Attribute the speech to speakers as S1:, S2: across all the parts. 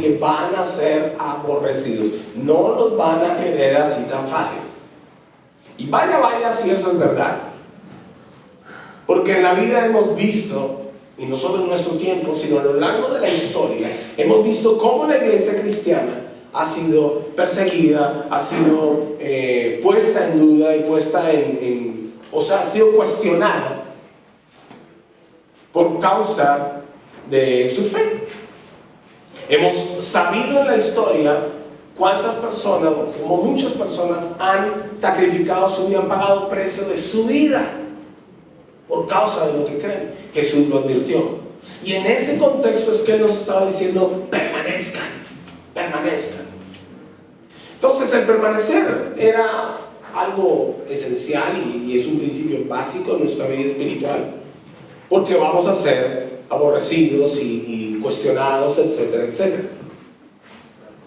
S1: que van a ser aborrecidos. No los van a querer así tan fácil. Y vaya si eso es verdad. Porque en la vida hemos visto, y no solo en nuestro tiempo, sino a lo largo de la historia, hemos visto cómo la iglesia cristiana ha sido perseguida, ha sido puesta en duda y puesta ha sido cuestionada por causa de su fe. Hemos sabido en la historia cuántas personas, o como muchas personas, han sacrificado su vida, han pagado precio de su vida por causa de lo que creen. Jesús lo advirtió. Y en ese contexto es que Él nos estaba diciendo: permanezcan. Entonces, el permanecer era algo esencial y es un principio básico en nuestra vida espiritual, porque vamos a ser aborrecidos y cuestionados, etcétera, etcétera.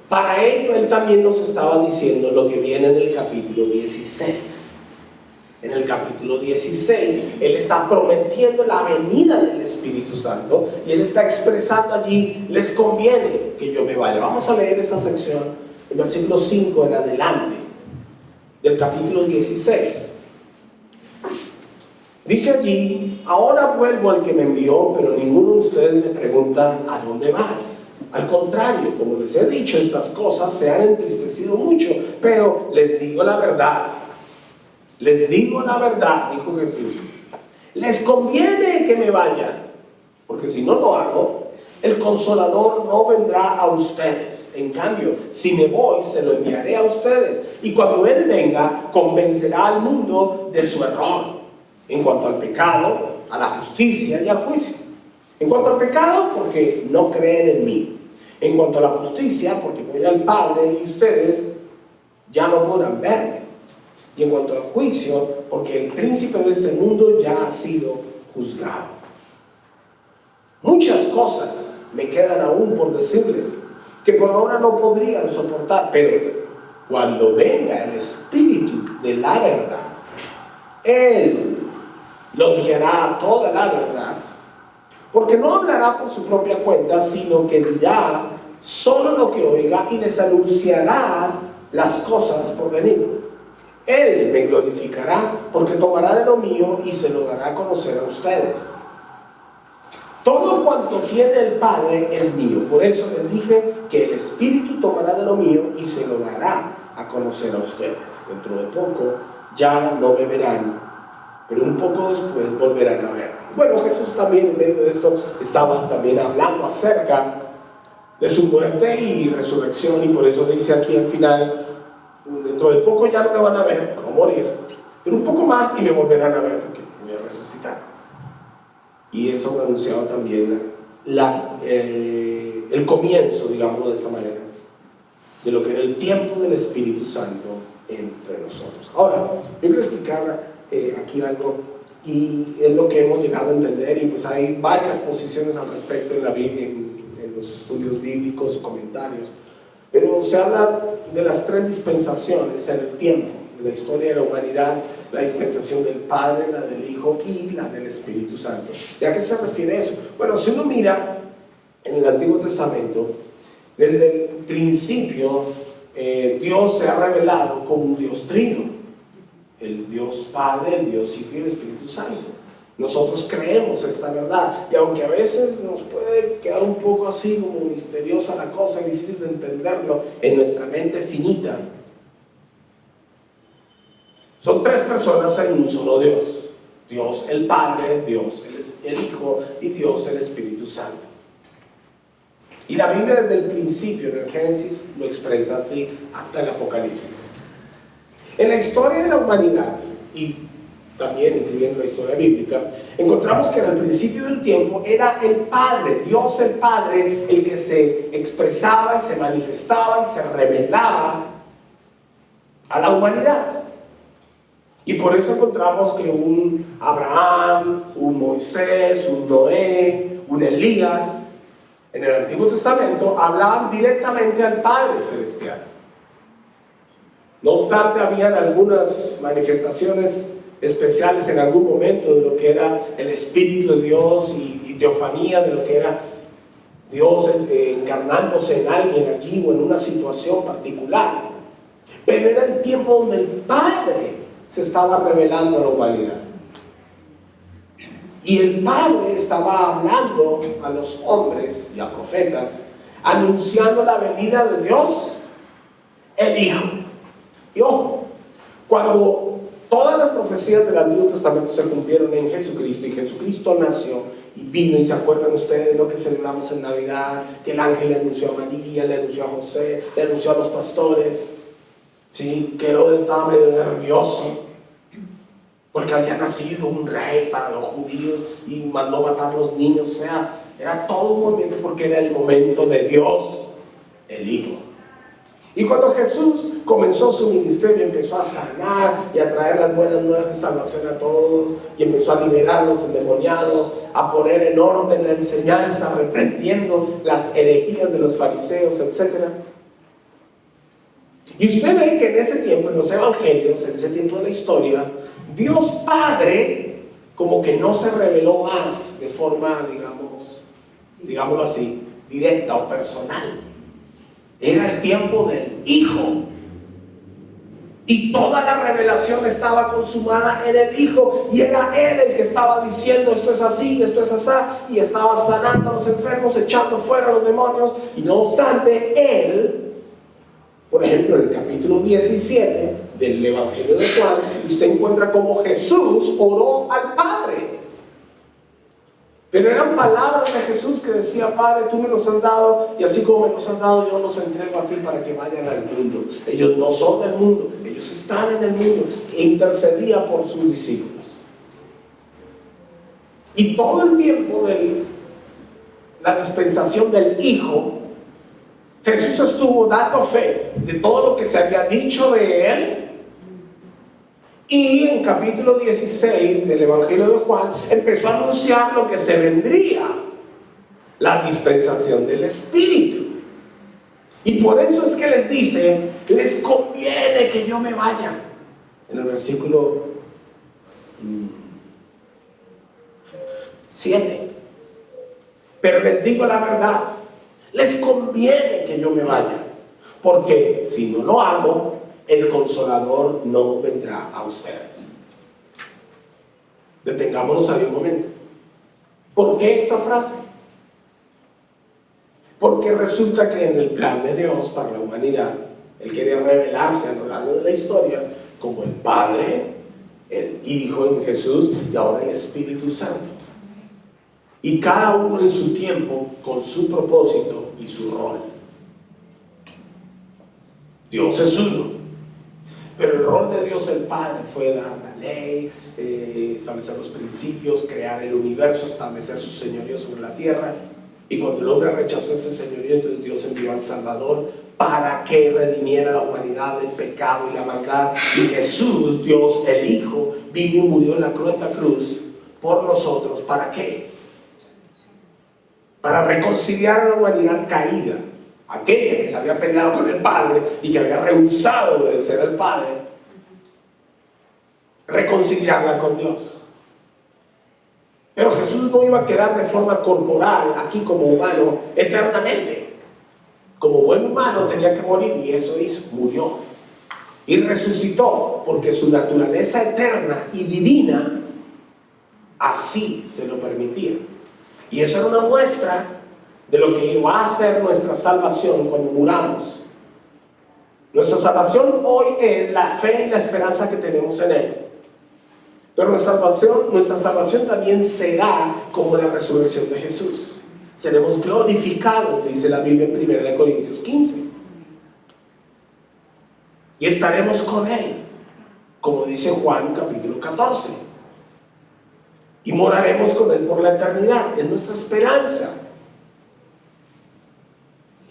S1: Para ello, Él también nos estaba diciendo lo que viene en el capítulo 16. En el capítulo 16, Él está prometiendo la venida del Espíritu Santo y Él está expresando allí: les conviene que yo me vaya. Vamos a leer esa sección, el versículo 5 en adelante, del capítulo 16. Dice allí: ahora vuelvo al que me envió, pero ninguno de ustedes me pregunta: ¿a dónde vas? Al contrario, como les he dicho estas cosas, se han entristecido mucho, pero les digo la verdad. Les digo la verdad, dijo Jesús. Les conviene que me vaya, porque si no lo hago, el Consolador no vendrá a ustedes. En cambio, si me voy, se lo enviaré a ustedes. Y cuando Él venga, convencerá al mundo de su error, en cuanto al pecado, a la justicia y al juicio. En cuanto al pecado, porque no creen en mí. En cuanto a la justicia, porque voy al Padre y ustedes ya no podrán verme. Y en cuanto al juicio, porque el príncipe de este mundo ya ha sido juzgado. Muchas cosas me quedan aún por decirles, que por ahora no podrían soportar, pero cuando venga el Espíritu de la verdad, Él los guiará a toda la verdad, porque no hablará por su propia cuenta, sino que dirá solo lo que oiga y les anunciará las cosas por venir. Él me glorificará, porque tomará de lo mío y se lo dará a conocer a ustedes. Todo cuanto tiene el Padre es mío. Por eso les dije que el Espíritu tomará de lo mío y se lo dará a conocer a ustedes. Dentro de poco ya no me verán, pero un poco después volverán a verme. Bueno, Jesús también en medio de esto estaba también hablando acerca de su muerte y resurrección, y por eso dice aquí al final: dentro de poco ya no me van a ver, van a morir, pero un poco más y me volverán a ver, porque voy a resucitar. Y eso me anunciaba también el comienzo, digámoslo de esta manera, de lo que era el tiempo del Espíritu Santo entre nosotros. Ahora, yo quiero explicar aquí algo, y es lo que hemos llegado a entender, y pues hay varias posiciones al respecto en la Biblia, en los estudios bíblicos y comentarios. Pero se habla de las tres dispensaciones en el tiempo, de la historia de la humanidad: la dispensación del Padre, la del Hijo y la del Espíritu Santo. ¿Y a qué se refiere eso? Bueno, si uno mira en el Antiguo Testamento, desde el principio Dios se ha revelado como un Dios trino: el Dios Padre, el Dios Hijo y el Espíritu Santo. Nosotros creemos esta verdad, y aunque a veces nos puede quedar un poco así como misteriosa la cosa, difícil de entenderlo en nuestra mente finita, son tres personas en un solo Dios: Dios el Padre, Dios el Hijo y Dios el Espíritu Santo. Y la Biblia desde el principio, en el Génesis, lo expresa así hasta el Apocalipsis. En la historia de la humanidad, y también incluyendo la historia bíblica, encontramos que al principio del tiempo era el Padre, Dios el Padre, el que se expresaba y se manifestaba y se revelaba a la humanidad. Y por eso encontramos que un Abraham, un Moisés, un Noé, un Elías, en el Antiguo Testamento hablaban directamente al Padre Celestial. No obstante, habían algunas manifestaciones especiales en algún momento de lo que era el Espíritu de Dios y teofanía de lo que era Dios encarnándose en alguien allí o en una situación particular. Pero era el tiempo donde el Padre se estaba revelando a la humanidad. Y el Padre estaba hablando a los hombres y a profetas, anunciando la venida de Dios, el Hijo. Y ojo, cuando todas las profecías del Antiguo Testamento se cumplieron en Jesucristo, y Jesucristo nació y vino, y se acuerdan ustedes de lo que celebramos en Navidad, que el ángel le anunció a María, le anunció a José, le anunció a los pastores, ¿sí? Que Herodes estaba medio nervioso porque había nacido un rey para los judíos y mandó matar a los niños. O sea, era todo un movimiento porque era el momento de Dios, el Hijo. Y cuando Jesús comenzó su ministerio, empezó a sanar y a traer las buenas nuevas de salvación a todos, y empezó a liberar a los endemoniados, a poner en orden la enseñanza, reprendiendo las herejías de los fariseos, etc. Y usted ve que en ese tiempo, en los evangelios, en ese tiempo de la historia, Dios Padre como que no se reveló más de forma, digámoslo así, directa o personal. Era el tiempo del Hijo. Y toda la revelación estaba consumada en el Hijo. Y era Él el que estaba diciendo: esto es así, esto es asá. Y estaba sanando a los enfermos, echando fuera a los demonios. Y no obstante, Él, por ejemplo, en el capítulo 17 del Evangelio de Juan, usted encuentra cómo Jesús oró al Padre. Pero eran palabras de Jesús que decía: Padre, tú me los has dado, y así como me los has dado, yo los entrego a ti para que vayan al mundo. Ellos no son del mundo, ellos están en el mundo. E intercedía por sus discípulos. Y todo el tiempo de la dispensación del Hijo, Jesús estuvo dando fe de todo lo que se había dicho de Él. Y en capítulo 16 del Evangelio de Juan empezó a anunciar lo que se vendría: la dispensación del Espíritu. Y por eso es que les dice: les conviene que yo me vaya. En el versículo 7. Pero les digo la verdad, les conviene que yo me vaya, porque si no lo hago, el Consolador no vendrá a ustedes. Detengámonos ahí un momento. ¿Por qué esa frase? Porque resulta que en el plan de Dios para la humanidad, Él quería revelarse a lo largo de la historia como el Padre, el Hijo en Jesús y ahora el Espíritu Santo. Y cada uno en su tiempo, con su propósito y su rol. Dios es uno. Pero el rol de Dios el Padre fue dar la ley, establecer los principios, crear el universo, establecer su señorío sobre la tierra. Y cuando el hombre rechazó ese señorío, entonces Dios envió al Salvador para que redimiera a la humanidad del pecado y la maldad. Y Jesús, Dios el Hijo, vino y murió en la cruenta cruz por nosotros. ¿Para qué? Para reconciliar a la humanidad caída, aquella que se había peleado con el Padre y que había rehusado obedecer al Padre, reconciliarla con Dios. Pero Jesús no iba a quedar de forma corporal aquí como humano eternamente. Como buen humano tenía que morir, y eso hizo, murió. Y resucitó porque su naturaleza eterna y divina así se lo permitía. Y eso era una muestra de lo que va a ser nuestra salvación cuando muramos. Nuestra salvación hoy es la fe y la esperanza que tenemos en Él. Pero nuestra salvación también será como la resurrección de Jesús. Seremos glorificados, dice la Biblia en 1 Corintios 15. Y estaremos con Él, como dice Juan capítulo 14. Y moraremos con Él por la eternidad. Es nuestra esperanza.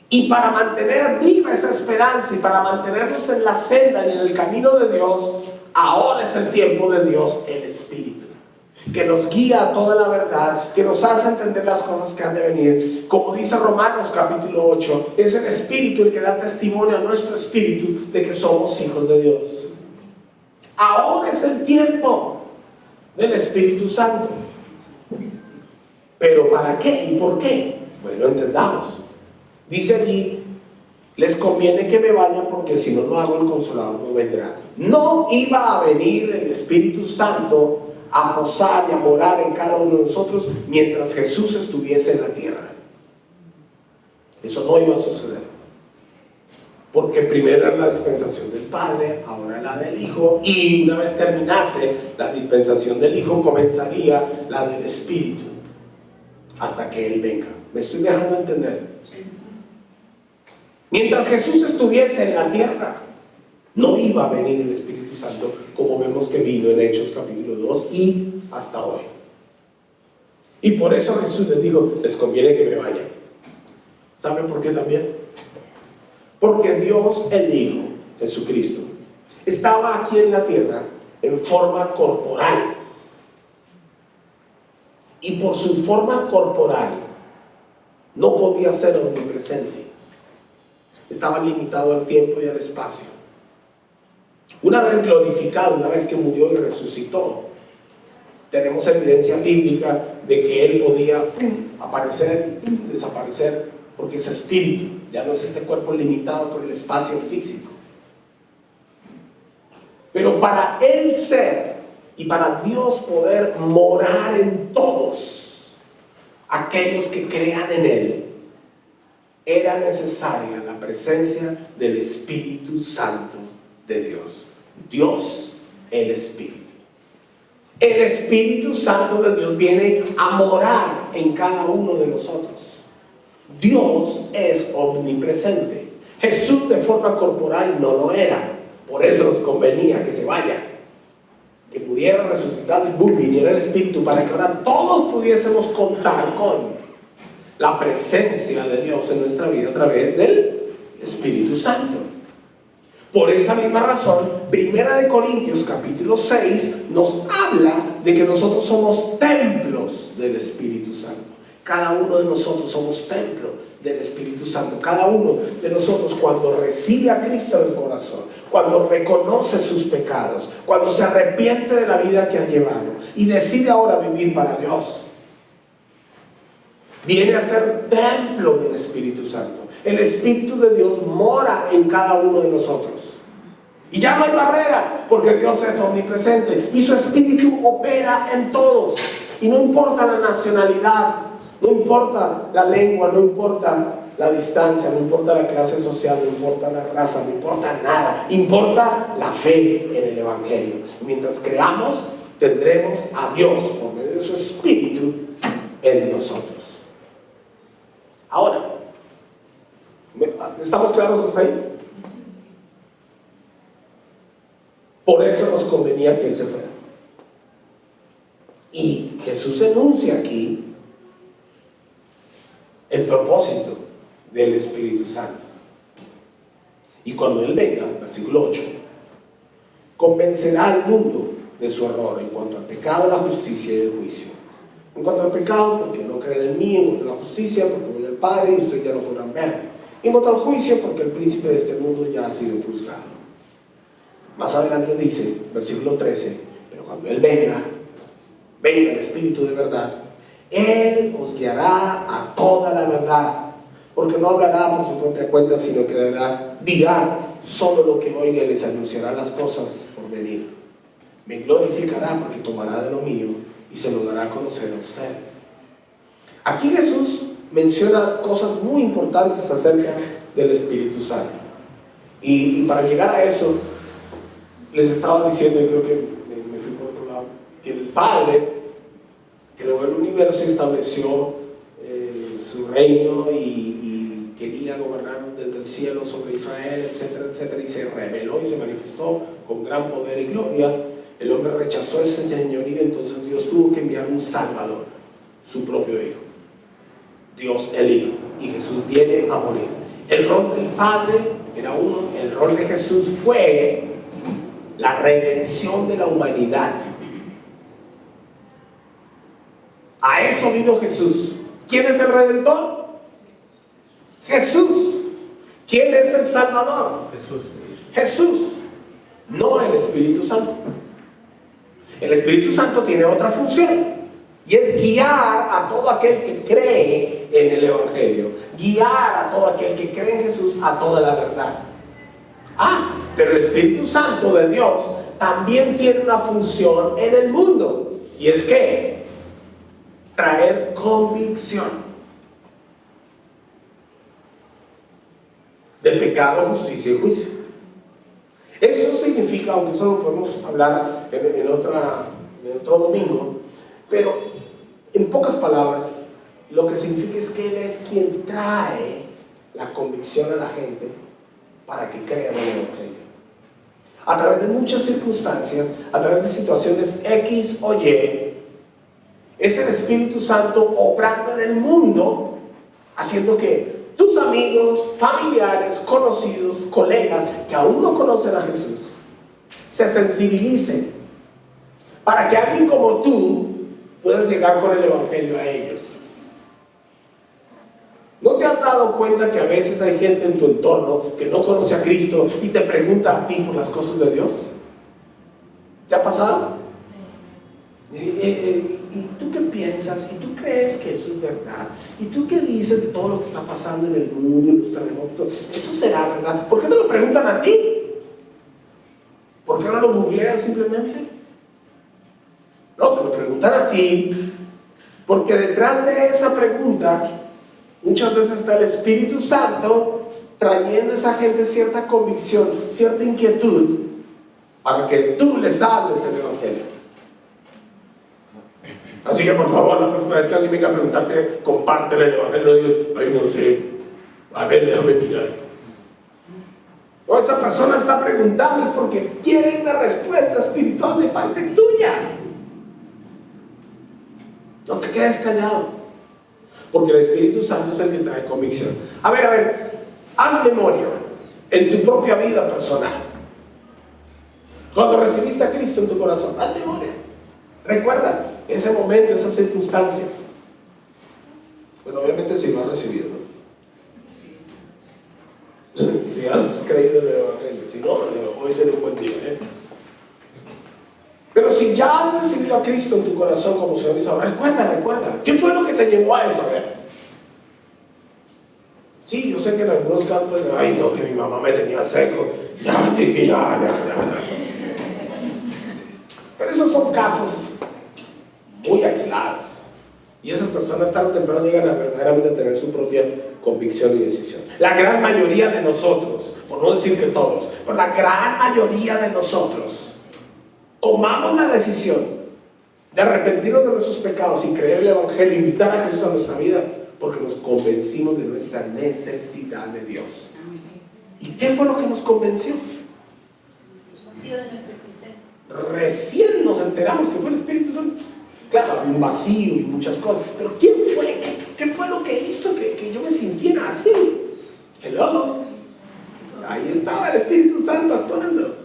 S1: Y para mantener viva esa esperanza y para mantenernos en la senda y en el camino de Dios, ahora es el tiempo de Dios, el Espíritu, que nos guía a toda la verdad, que nos hace entender las cosas que han de venir. Como dice Romanos capítulo 8, es el Espíritu el que da testimonio a nuestro espíritu de que somos hijos de Dios. Ahora es el tiempo del Espíritu Santo. ¿Pero para qué y por qué? Bueno, entendamos. Dice allí, les conviene que me vaya porque si no, no hago, el Consolador no vendrá. No iba a venir el Espíritu Santo a posar y a morar en cada uno de nosotros mientras Jesús estuviese en la tierra. Eso no iba a suceder. Porque primero era la dispensación del Padre, ahora la del Hijo, y una vez terminase la dispensación del Hijo, comenzaría la del Espíritu, hasta que Él venga. ¿Me estoy dejando entender? Mientras Jesús estuviese en la tierra, no iba a venir el Espíritu Santo, como vemos que vino en Hechos capítulo 2 y hasta hoy. Y por eso Jesús les dijo, les conviene que me vayan. ¿Saben por qué también? Porque Dios el Hijo, Jesucristo, estaba aquí en la tierra en forma corporal. Y por su forma corporal no podía ser omnipresente. Estaba limitado al tiempo y al espacio. Una vez glorificado, una vez que murió y resucitó, tenemos evidencia bíblica de que Él podía aparecer, desaparecer, porque es espíritu, ya no es este cuerpo limitado por el espacio físico. Pero para Él ser y para Dios poder morar en todos aquellos que crean en Él, era necesaria la presencia del Espíritu Santo de Dios. Dios, el Espíritu. El Espíritu Santo de Dios viene a morar en cada uno de nosotros. Dios es omnipresente. Jesús de forma corporal no lo era. Por eso nos convenía que se vaya, que muriera resucitado y viniera el Espíritu, para que ahora todos pudiésemos contar con la presencia de Dios en nuestra vida a través del Espíritu Santo. Por esa misma razón, 1 Corintios capítulo 6 nos habla de que nosotros somos templos del Espíritu Santo. Cada uno de nosotros somos templo del Espíritu Santo. Cada uno de nosotros, cuando recibe a Cristo en el corazón, cuando reconoce sus pecados, cuando se arrepiente de la vida que ha llevado y decide ahora vivir para Dios, viene a ser templo del Espíritu Santo. El Espíritu de Dios mora en cada uno de nosotros. Y ya no hay barrera, porque Dios es omnipresente y su Espíritu opera en todos. Y no importa la nacionalidad, no importa la lengua, no importa la distancia, no importa la clase social, no importa la raza, no importa nada. Importa la fe en el Evangelio. Y mientras creamos, tendremos a Dios por medio de su Espíritu en nosotros. Ahora, ¿estamos claros hasta ahí? Por eso nos convenía que Él se fuera. Y Jesús enuncia aquí el propósito del Espíritu Santo. Y cuando Él venga, versículo 8, convencerá al mundo de su error en cuanto al pecado, la justicia y el juicio. En cuanto al pecado, porque no creen en mí; en cuanto a la justicia, porque voy al Padre y ustedes ya no podrán verme; en cuanto al juicio, porque el príncipe de este mundo ya ha sido juzgado. Más adelante dice, versículo 13, pero cuando Él venga el Espíritu de verdad, Él os guiará a toda la verdad, porque no hablará por su propia cuenta, sino que dirá solo lo que oiga y les anunciará las cosas por venir. Me glorificará porque tomará de lo mío y se lo dará a conocer a ustedes. Aquí Jesús menciona cosas muy importantes acerca del Espíritu Santo. Y para llegar a eso, les estaba diciendo, y creo que me fui por otro lado, que el Padre creó el universo y estableció su reino y quería gobernar desde el cielo sobre Israel, etcétera, etcétera, y se reveló y se manifestó con gran poder y gloria. El hombre rechazó ese señorío, entonces Dios tuvo que enviar un Salvador, su propio Hijo, Dios el Hijo, y Jesús viene a morir. El rol del Padre era uno, el rol de Jesús fue la redención de la humanidad. A eso vino Jesús. ¿Quién es el Redentor? Jesús. ¿Quién es el Salvador? Jesús. No el Espíritu Santo. El Espíritu Santo tiene otra función. Y es guiar a todo aquel que cree en el Evangelio, guiar a todo aquel que cree en Jesús a toda la verdad. Pero el Espíritu Santo de Dios también tiene una función en el mundo, y es que traer convicción de pecado, justicia y juicio. Eso significa, aunque eso lo podemos hablar en otro domingo, pero en pocas palabras, lo que significa es que Él es quien trae la convicción a la gente para que crean en el Evangelio. A través de muchas circunstancias, a través de situaciones X o Y, es el Espíritu Santo obrando en el mundo, haciendo que tus amigos, familiares, conocidos, colegas que aún no conocen a Jesús, se sensibilicen para que alguien como tú puedas llegar con el Evangelio a ellos. ¿No te has dado cuenta que a veces hay gente en tu entorno que no conoce a Cristo y te pregunta a ti por las cosas de Dios? ¿Te ha pasado? ¿Y tú qué piensas? ¿Y tú crees que eso es verdad? ¿Y tú qué dices de todo lo que está pasando en el mundo y los terremotos? ¿Eso será verdad? ¿Por qué te lo preguntan a ti? ¿Por qué no lo googlean simplemente? No, te lo preguntan a ti porque detrás de esa pregunta muchas veces está el Espíritu Santo trayendo a esa gente cierta convicción, cierta inquietud para que tú les hables el Evangelio. Así que por favor, la próxima vez que alguien venga a preguntarte, compártele el Evangelio. No digas, ay, no sé, a ver, déjame mirar. No, esa persona está preguntando es porque quiere una respuesta espiritual de parte tuya. No te quedes callado, porque el Espíritu Santo es el que trae convicción. A ver, haz memoria en tu propia vida personal. Cuando recibiste a Cristo en tu corazón, haz memoria. Recuerda ese momento, esa circunstancia. Bueno, obviamente si lo has recibido, ¿no? Si has creído en el Evangelio, si no, hoy será un buen día, ¿eh? Pero si ya has recibido a Cristo en tu corazón como Señor y Salvador, recuerda, ¿qué fue lo que te llevó a eso? A ver. Sí, yo sé que en algunos casos, pues, ay no, que mi mamá me tenía seco, ya. Pero esos son casos muy aislados. Y esas personas tarde o temprano llegan a verdaderamente tener su propia convicción y decisión. La gran mayoría de nosotros, por no decir que todos, pero la gran mayoría de nosotros tomamos la decisión de arrepentirnos de nuestros pecados y creer el Evangelio, invitar a Jesús a nuestra vida, porque nos convencimos de nuestra necesidad de Dios. ¿Y qué fue lo que nos convenció?
S2: El vacío de nuestra existencia.
S1: Recién nos enteramos que fue el Espíritu Santo. Claro, había un vacío y muchas cosas, pero ¿quién fue? ¿Qué fue lo que hizo que yo me sintiera así? Hello. Ahí estaba el Espíritu Santo actuando.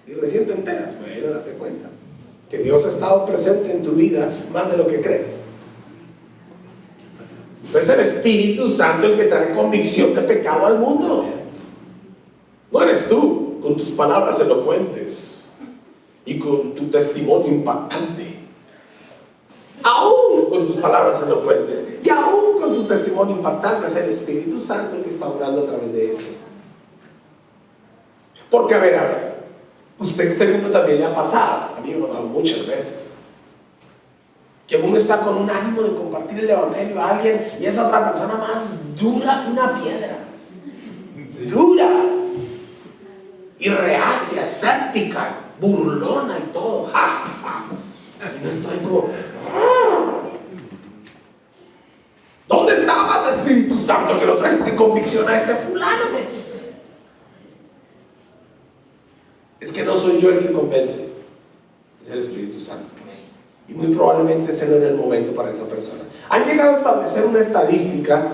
S1: Y recién te enteras, bueno, date cuenta que Dios ha estado presente en tu vida más de lo que crees. Es el Espíritu Santo el que trae convicción de pecado al mundo. No eres tú con tus palabras elocuentes y con tu testimonio impactante. Aún con tus palabras elocuentes y aún con tu testimonio impactante, es el Espíritu Santo el que está obrando a través de eso. Porque a ver, usted seguro también le ha pasado, a mí me ha pasado muchas veces, que uno está con un ánimo de compartir el Evangelio a alguien y esa otra persona más dura que una piedra, dura y reacia, escéptica, burlona y todo, y no estoy como, ¿dónde estabas, Espíritu Santo, que lo trajiste convicción a este fulano? Es que no soy yo el que convence, es el Espíritu Santo. Y muy probablemente ese no era el momento para esa persona. Han llegado a establecer una estadística,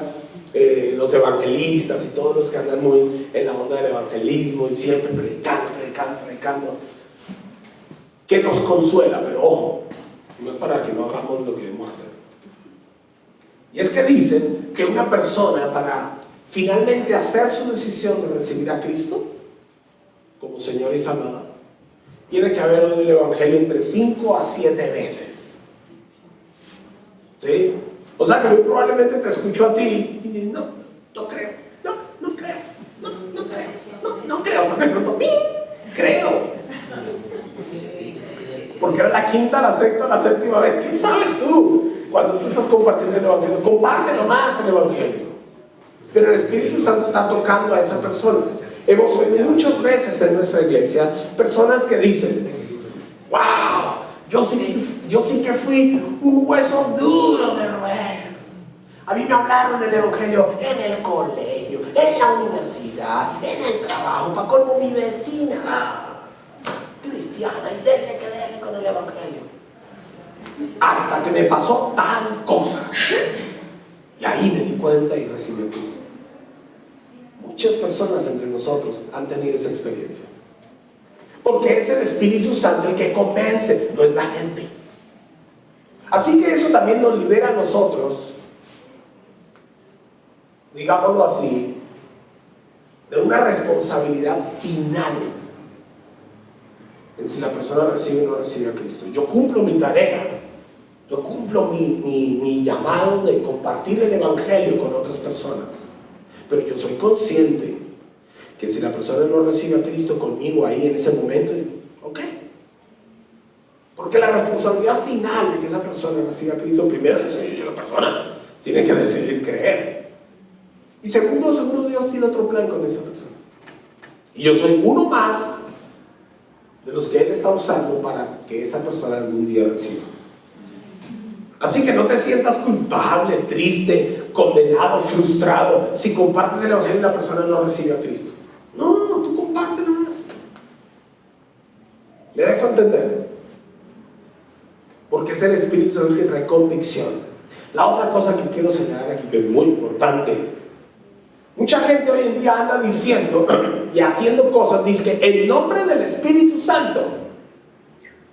S1: los evangelistas y todos los que andan muy en la onda del evangelismo y siempre predicando, que nos consuela, pero ojo, no es para que no hagamos lo que debemos hacer. Y es que dicen que una persona, para finalmente hacer su decisión de recibir a Cristo como Señor y Salvador, tiene que haber oído el Evangelio entre 5 a 7 veces. ¿Sí? O sea que muy probablemente te escucho a ti y dices, no creo, no creo, no creo, hasta que de pronto, ¡ping! Creo. Porque era la quinta, la sexta, la séptima vez. ¿Qué sabes tú cuando tú estás compartiendo el Evangelio? Compártelo más el Evangelio. Pero el Espíritu Santo está tocando a esa persona. Hemos oído muchas veces en nuestra iglesia personas que dicen, wow, yo sí que fui un hueso duro de roer. A mí me hablaron del Evangelio en el colegio, en la universidad, en el trabajo, para colmo mi vecina, cristiana, y denle que denle con el Evangelio. Hasta que me pasó tal cosa. Y ahí me di cuenta y recibí a Cristo. Muchas personas entre nosotros han tenido esa experiencia. Porque es el Espíritu Santo el que convence, no es la gente. Así que eso también nos libera a nosotros, digámoslo así, de una responsabilidad final en si la persona recibe o no recibe a Cristo. Yo cumplo mi tarea, yo cumplo mi llamado de compartir el Evangelio con otras personas, pero yo soy consciente que si la persona no recibe a Cristo conmigo ahí en ese momento, ok, porque la responsabilidad final de que esa persona reciba a Cristo, primero es la persona tiene que decidir creer, y segundo, seguro Dios tiene otro plan con esa persona, y yo soy uno más de los que Él está usando para que esa persona algún día reciba. Así que no te sientas culpable, triste, condenado, frustrado si compartes el Evangelio y la persona no recibe a Cristo. No, tú compártelo más. ¿Le dejo entender? Porque es el Espíritu Santo el que trae convicción. La otra cosa que quiero señalar aquí, que es muy importante, mucha gente hoy en día anda diciendo y haciendo cosas, dice que en nombre del Espíritu Santo,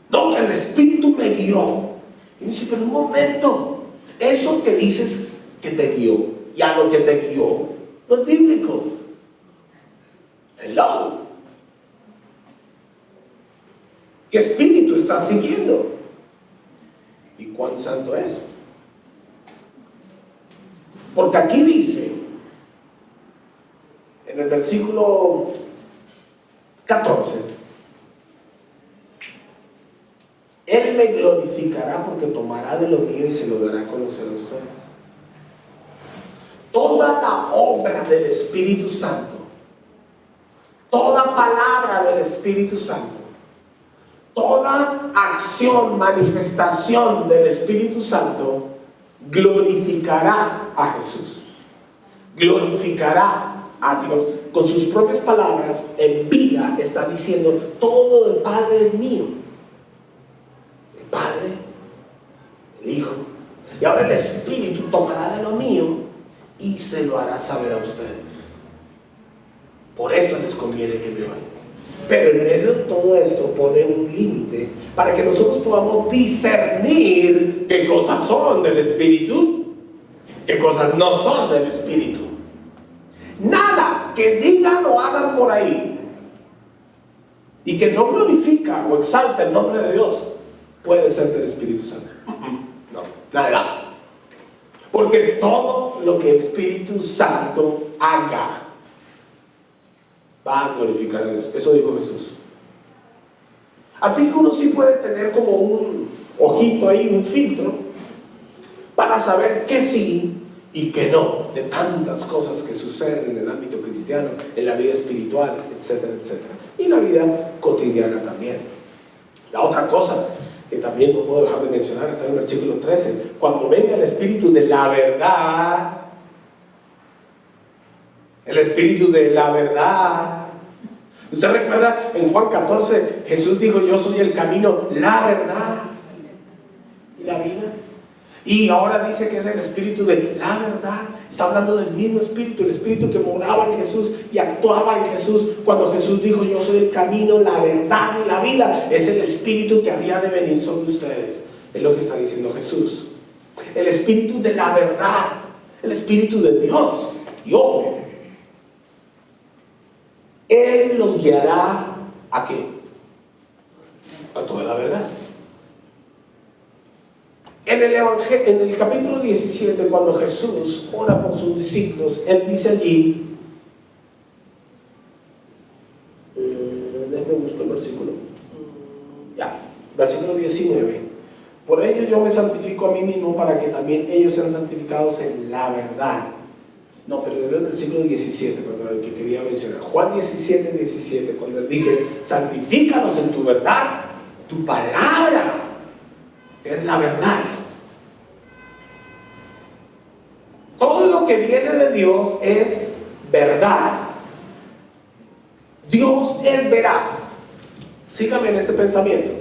S1: no, que el Espíritu me guió. Y dice, pero un momento, eso que dices que te guió y a lo que te guió no es bíblico. Hello. ¿Qué espíritu estás siguiendo? ¿Y cuán santo es? Porque aquí dice, en el versículo 14, Él me glorificará porque tomará de lo mío y se lo dará a conocer a ustedes. Toda la obra del Espíritu Santo, toda palabra del Espíritu Santo, toda acción, manifestación del Espíritu Santo glorificará a Jesús, glorificará a Dios. Con sus propias palabras, en vida está diciendo, todo del Padre es mío. Padre, el Hijo, y ahora el Espíritu tomará de lo mío y se lo hará saber a ustedes. Por eso les conviene que me vayan. Pero en medio de todo esto pone un límite para que nosotros podamos discernir qué cosas son del Espíritu, qué cosas no son del Espíritu. Nada que digan o hagan por ahí y que no glorifica o exalta el nombre de Dios puede ser del Espíritu Santo. No, nada. Porque todo lo que el Espíritu Santo haga va a glorificar a Dios. Eso dijo Jesús. Así que uno sí puede tener como un ojito ahí, un filtro, para saber qué sí y qué no, de tantas cosas que suceden en el ámbito cristiano, en la vida espiritual, etcétera, etcétera. Y en la vida cotidiana también. La otra cosa que también no puedo dejar de mencionar está en el versículo 13. Cuando venga el Espíritu de la verdad, el Espíritu de la verdad. ¿Usted recuerda en Juan 14? Jesús dijo, yo soy el camino, la verdad y la vida. Y ahora dice que es el Espíritu de la verdad. Está hablando del mismo Espíritu, el Espíritu que moraba en Jesús y actuaba en Jesús. Cuando Jesús dijo, yo soy el camino, la verdad y la vida, es el Espíritu que había de venir sobre ustedes. Es lo que está diciendo Jesús. El Espíritu de la verdad, el Espíritu de Dios. Y ojo, Él los guiará ¿a qué? A toda la verdad. en el capítulo 17, cuando Jesús ora por sus discípulos, Él dice allí, déjame buscar el versículo, versículo 19, por ello yo me santifico a mí mismo para que también ellos sean santificados en la verdad. No, pero era el versículo 17, perdón, el que quería mencionar. Juan 17, 17, cuando Él dice, santifícanos en tu verdad, tu palabra es la verdad. Todo lo que viene de Dios es verdad. Dios es veraz. Sígame en este pensamiento.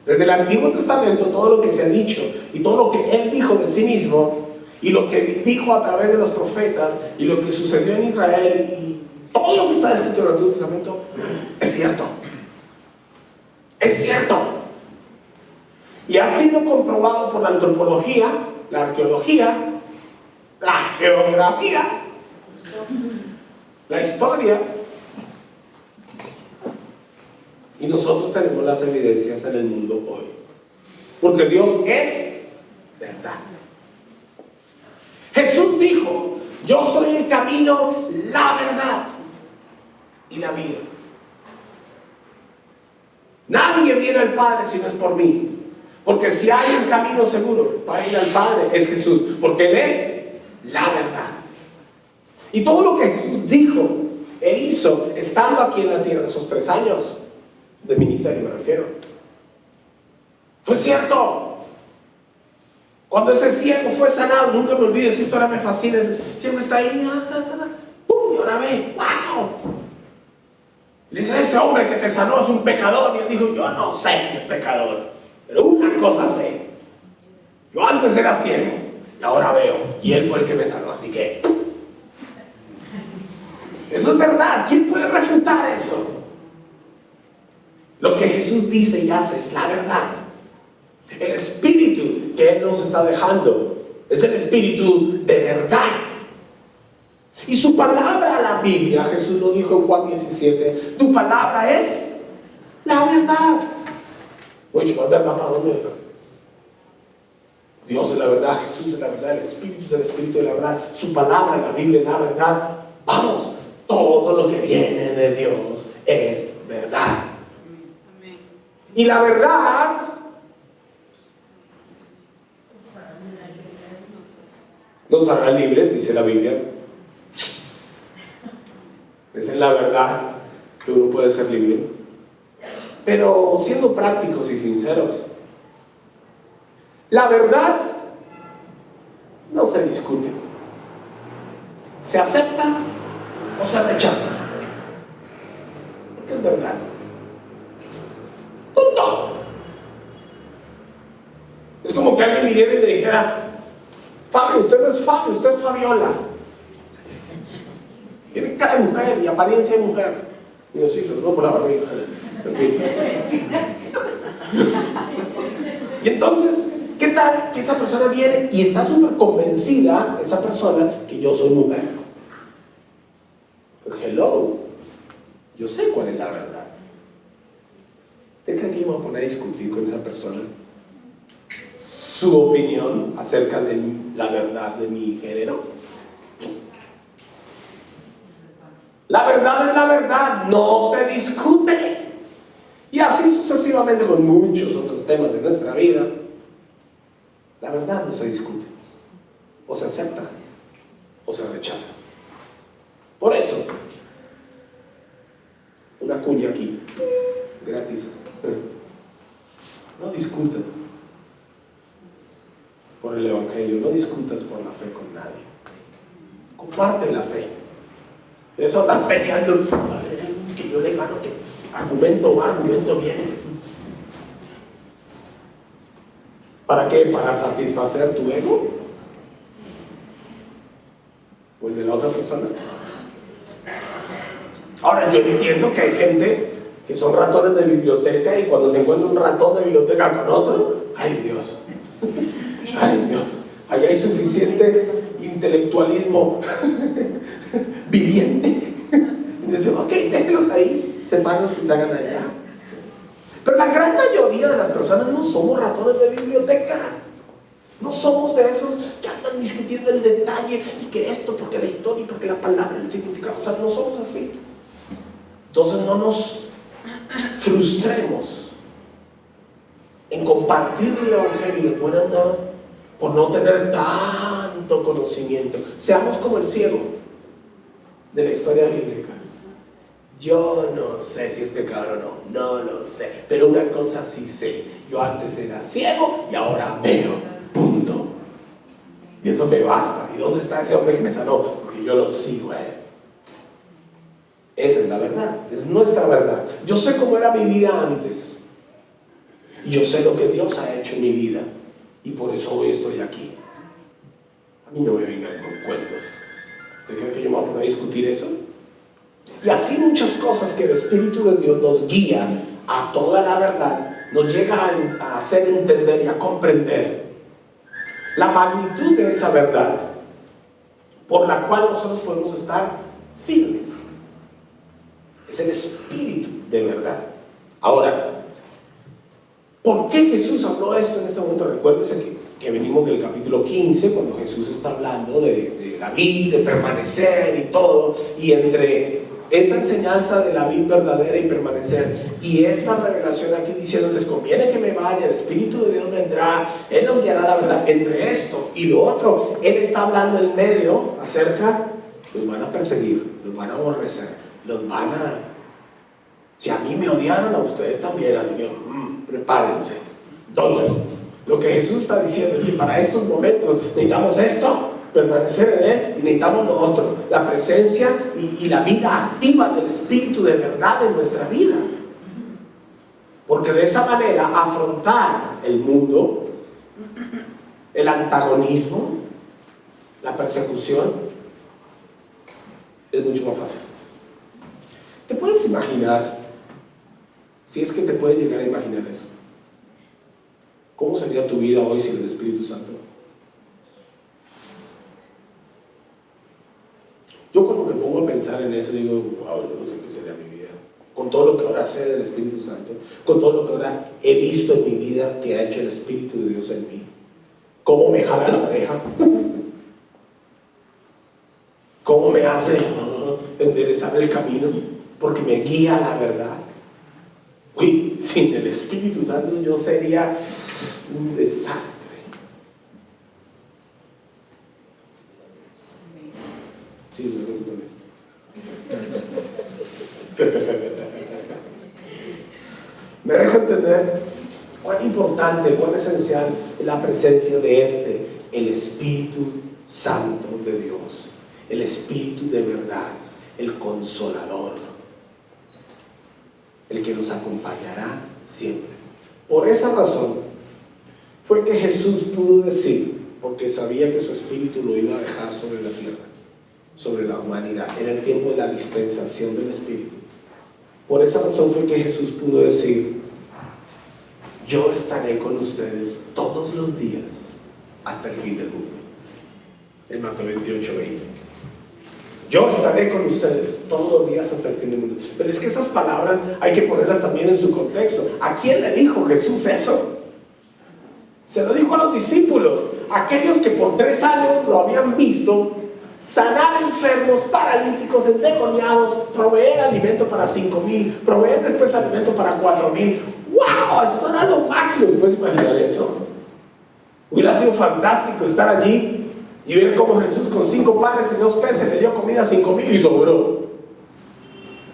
S1: Desde el Antiguo Testamento, todo lo que se ha dicho y todo lo que Él dijo de sí mismo y lo que dijo a través de los profetas y lo que sucedió en Israel y todo lo que está escrito en el Antiguo Testamento es cierto. Es cierto. Y ha sido comprobado por la antropología, la arqueología, la geografía, la historia. Y nosotros tenemos las evidencias en el mundo hoy. Porque Dios es verdad. Jesús dijo, yo soy el camino, la verdad y la vida. Nadie viene al Padre si no es por mí. Porque si hay un camino seguro para ir al Padre es Jesús. Porque Él es la verdad. Y todo lo que Jesús dijo e hizo estando aquí en la tierra, esos 3 años de ministerio me refiero, fue cierto. Cuando ese ciego fue sanado, nunca me olvido, esa historia me fascina. El ciego está ahí, ¡pum! Y ahora ve, ¡wow! Le dice, ese hombre que te sanó es un pecador. Y él dijo, yo no sé si es pecador, pero una cosa sé, yo antes era ciego y ahora veo, y él fue el que me sanó, así que eso es verdad. ¿Quién puede refutar eso? Lo que Jesús dice y hace es la verdad. El espíritu que Él nos está dejando es el espíritu de verdad. Y su palabra, la Biblia, Jesús lo dijo en Juan 17, tu palabra es la verdad. Oye, ¿no es verdad para dónde? Dios es la verdad, Jesús es la verdad, el Espíritu es el Espíritu de la verdad, su palabra, la Biblia es la verdad. Vamos, todo lo que viene de Dios es verdad. Y la verdad nos hará libres, dice la Biblia. Esa es la verdad, que uno puede ser libre. Pero siendo prácticos y sinceros, la verdad no se discute. Se acepta o se rechaza. Porque es verdad. ¡Punto! Es como que alguien viniera y te dijera, Fabio, usted no es Fabio, usted es Fabiola. Tiene cara de mujer y apariencia de mujer. Y yo, sí, sobre todo por la barriga. En fin. Y entonces, ¿qué tal que esa persona viene y está súper convencida, esa persona, que yo soy mujer? Pues, hello, yo sé cuál es la verdad. ¿Usted cree que yo me voy a poner a discutir con esa persona su opinión acerca de la verdad de mi género? La verdad es la verdad, no se discute. Y así sucesivamente con muchos otros temas de nuestra vida. La verdad no se discute. O se acepta o se rechaza. Por eso, una cuña aquí, gratis. No discutas por el Evangelio, no discutas por la fe con nadie. Comparte la fe. Eso están peleando, que yo le gano, que argumento va, argumento viene. ¿Para qué? ¿Para satisfacer tu ego? ¿O el de la otra persona? Ahora, yo entiendo que hay gente que son ratones de biblioteca y cuando se encuentra un ratón de biblioteca con otro, ¡ay Dios! ¡Ay Dios! Allá hay suficiente intelectualismo viviente. Entonces, ok, déjenlos ahí, sepárenlos que se hagan allá. Pero la gran mayoría de las personas no somos ratones de biblioteca. No somos de esos que andan discutiendo el detalle y que esto, porque la historia, y porque la palabra, el significado. O sea, no somos así. Entonces no nos frustremos en compartir el evangelio y las buenas nuevas por no tener tanto conocimiento. Seamos como el ciego de la historia bíblica. Yo no sé si es pecador o no, no lo sé, pero una cosa sí sé: yo antes era ciego y ahora veo. Punto. Y eso me basta. ¿Y dónde está ese hombre que me sanó? Porque yo lo sigo a él. Esa es la verdad, es nuestra verdad. Yo sé cómo era mi vida antes y yo sé lo que Dios ha hecho en mi vida, y por eso hoy estoy aquí. A mí no me vengan con cuentos. ¿Usted cree que yo me voy a poner a discutir eso? Y así muchas cosas que el Espíritu de Dios nos guía a toda la verdad, nos llega a hacer entender y a comprender la magnitud de esa verdad por la cual nosotros podemos estar firmes. Es el Espíritu de verdad. Ahora, ¿por qué Jesús habló esto en este momento? Recuérdense que venimos del capítulo 15, cuando Jesús está hablando de la vid, de permanecer y todo, y entre esta enseñanza de la vid verdadera y permanecer y esta revelación aquí diciendo: les conviene que me vaya, el Espíritu de Dios vendrá, Él nos guiará la verdad. Entre esto y lo otro, Él está hablando en medio acerca: los van a perseguir, los van a aborrecer, los van a... Si a mí me odiaron, a ustedes también, así que prepárense. Entonces, lo que Jesús está diciendo es que para estos momentos necesitamos esto, permanecer en Él, y necesitamos lo otro, la presencia y la vida activa del Espíritu de verdad en nuestra vida. Porque de esa manera afrontar el mundo, el antagonismo, la persecución, es mucho más fácil. ¿Te puedes imaginar, si es que te puedes llegar a imaginar eso, cómo sería tu vida hoy sin el Espíritu Santo? Yo cuando me pongo a pensar en eso digo: wow, yo no sé qué sería mi vida. Con todo lo que ahora sé del Espíritu Santo, con todo lo que ahora he visto en mi vida que ha hecho el Espíritu de Dios en mí, cómo me jala la oreja, cómo me hace enderezar el camino, porque me guía a la verdad. Uy, sin el Espíritu Santo yo sería un desastre. Sí, me dejo entender cuán importante, cuán esencial es la presencia de el Espíritu Santo de Dios, el Espíritu de verdad, el Consolador, el que nos acompañará siempre. Por esa razón fue que Jesús pudo decir, porque sabía que su Espíritu lo iba a dejar sobre la tierra, sobre la humanidad, en el tiempo de la dispensación del Espíritu. Por esa razón fue que Jesús pudo decir: yo estaré con ustedes todos los días hasta el fin del mundo. En Mateo 28:20. Yo estaré con ustedes todos los días hasta el fin del mundo. Pero es que esas palabras hay que ponerlas también en su contexto. ¿A quién le dijo Jesús eso? Se lo dijo a los discípulos, aquellos que por 3 años lo habían visto sanar enfermos, paralíticos, endemoniados, proveer alimento para 5,000, proveer después alimento para 4,000. ¡Wow! Esto era lo máximo. ¿Se puede imaginar eso? Hubiera sido fantástico estar allí y ver cómo Jesús con 5 panes y 2 peces le dio comida a 5,000 y sobró.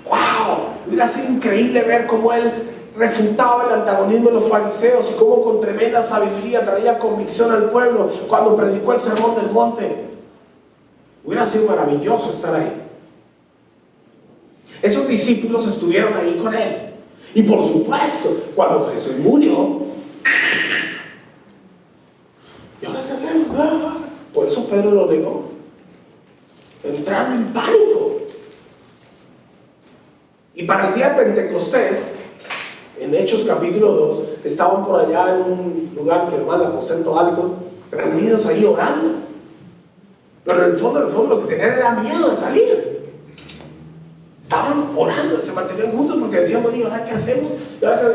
S1: ¡Wow! Hubiera sido increíble ver cómo Él refutaba el antagonismo de los fariseos y cómo con tremenda sabiduría traía convicción al pueblo cuando predicó el sermón del monte. Hubiera sido maravilloso estar ahí. Esos discípulos estuvieron ahí con Él. Y por supuesto, cuando Jesús murió, ¿y ahora qué hacemos? Por eso Pedro lo negó. Entraron en pánico. Y para el día de Pentecostés, en Hechos capítulo 2, estaban por allá en un lugar que llaman el aposento alto, reunidos ahí orando. Pero en el fondo lo que tenían era miedo de salir. Estaban orando, se mantenían juntos porque decían: bueno, ¿y ahora qué hacemos?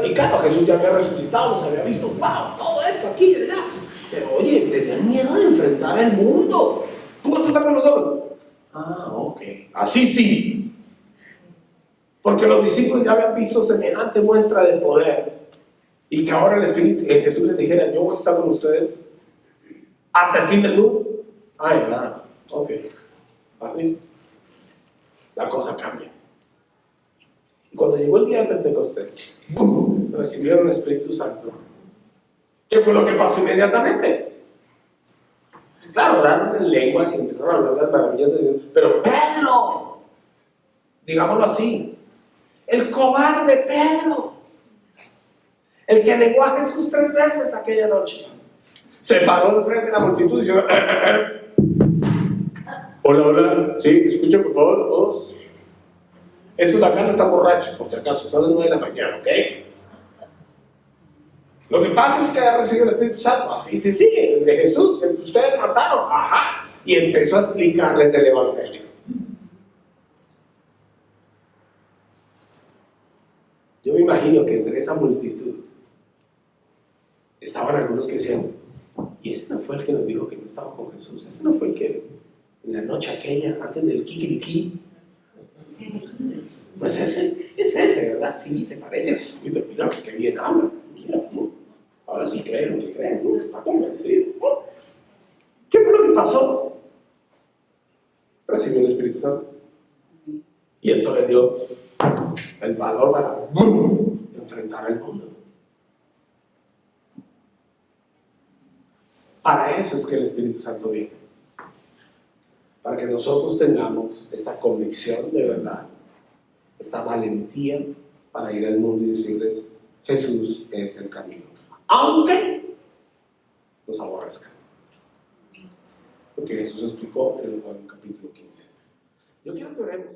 S1: Y claro, Jesús ya había resucitado, los había visto. ¡Wow! Todo esto aquí y allá. Pero oye, tenían miedo de enfrentar al mundo. ¿Tú vas a estar con nosotros? Ah, ok. Así sí. Porque los discípulos ya habían visto semejante muestra de poder. Y que ahora el Espíritu, Jesús les dijera, yo voy a estar con ustedes hasta el fin del mundo. Ay, nada. Ok. Así. La cosa cambia. Y cuando llegó el día de Pentecostés, recibieron el Espíritu Santo. ¿Qué fue lo que pasó inmediatamente? Claro, oraron en lenguas y empezaron a hablar de las maravillas de Dios. Pero Pedro, digámoslo así, el cobarde Pedro, el que negó a Jesús 3 veces aquella noche, se paró enfrente de la multitud diciendo, hola, hola, sí, escuchen por favor todos. Estos de acá no están borrachos, por si acaso, son las 9 de la mañana, ¿ok? Lo que pasa es que ha recibido el Espíritu Santo. Así, sí, el de Jesús, el que ustedes mataron. Ajá. Y empezó a explicarles el Evangelio. Yo me imagino que entre esa multitud estaban algunos que decían, y ese no fue el que nos dijo que no estaba con Jesús, ese no fue el que en la noche aquella, antes del kikiriki, no es ese, ¿verdad? Sí, se parece. Uy, pero mira, qué bien habla. Mira, ahora sí creen lo que creen, está convencido. ¿Qué fue lo que pasó? Recibió el Espíritu Santo. Y esto le dio el valor para enfrentar al mundo. Para eso es que el Espíritu Santo viene. Para que nosotros tengamos esta convicción de verdad, esta valentía para ir al mundo y decirles, Jesús es el camino. Aunque nos aborrezcan. Porque Jesús explicó en el capítulo 15. Yo quiero que oremos.